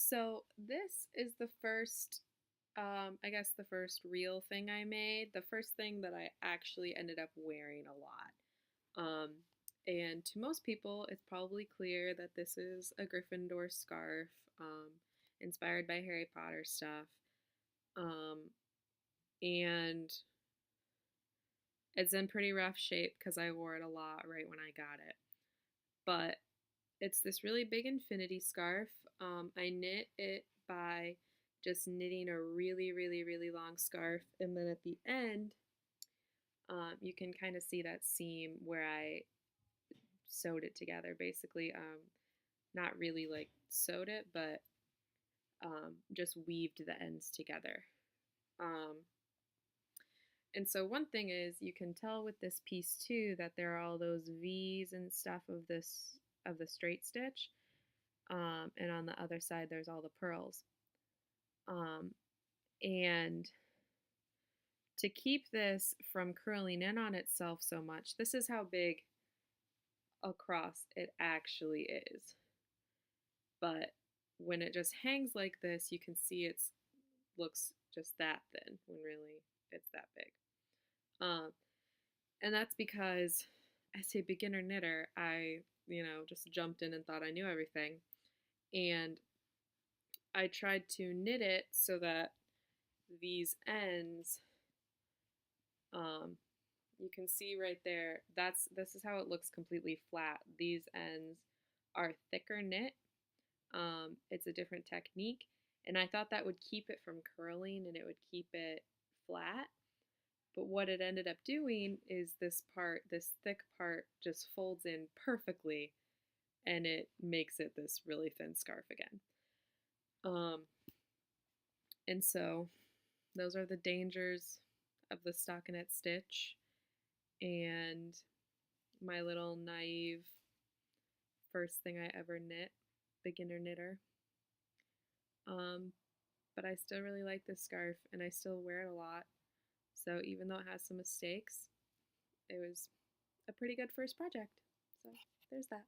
So this is the first, I guess the first real thing I made. The first thing that I actually ended up wearing a lot. And to most people, it's probably clear that this is a Gryffindor scarf, um, inspired by Harry Potter stuff. Um, and it's in pretty rough shape because I wore it a lot right when I got it. But it's this really big infinity scarf. I knit it by just knitting a really, really, really long scarf. And then at the end, you can kind of see that seam where I sewed it together, basically. Not really like sewed it, but just weaved the ends together. Um, and so one thing is you can tell with this piece too that there are all those V's and stuff of the straight stitch. And on the other side there's all the purls. Um, and to keep this from curling in on itself so much, this is how big across it actually is. But when it just hangs like this, you can see it looks just that thin when really it's that big. Um, and that's because as a beginner knitter, I, just jumped in and thought I knew everything. And I tried to knit it so that these ends, um, you can see right there, this is how it looks completely flat. These ends are thicker knit. It's a different technique. And I thought that would keep it from curling and it would keep it flat. But what it ended up doing is this thick part just folds in perfectly and it makes it this really thin scarf again. Um, and so those are the dangers of the stockinette stitch and my little naive first thing I ever knit, beginner knitter. But I still really like this scarf and I still wear it a lot. So even though it has some mistakes, it was a pretty good first project. So there's that.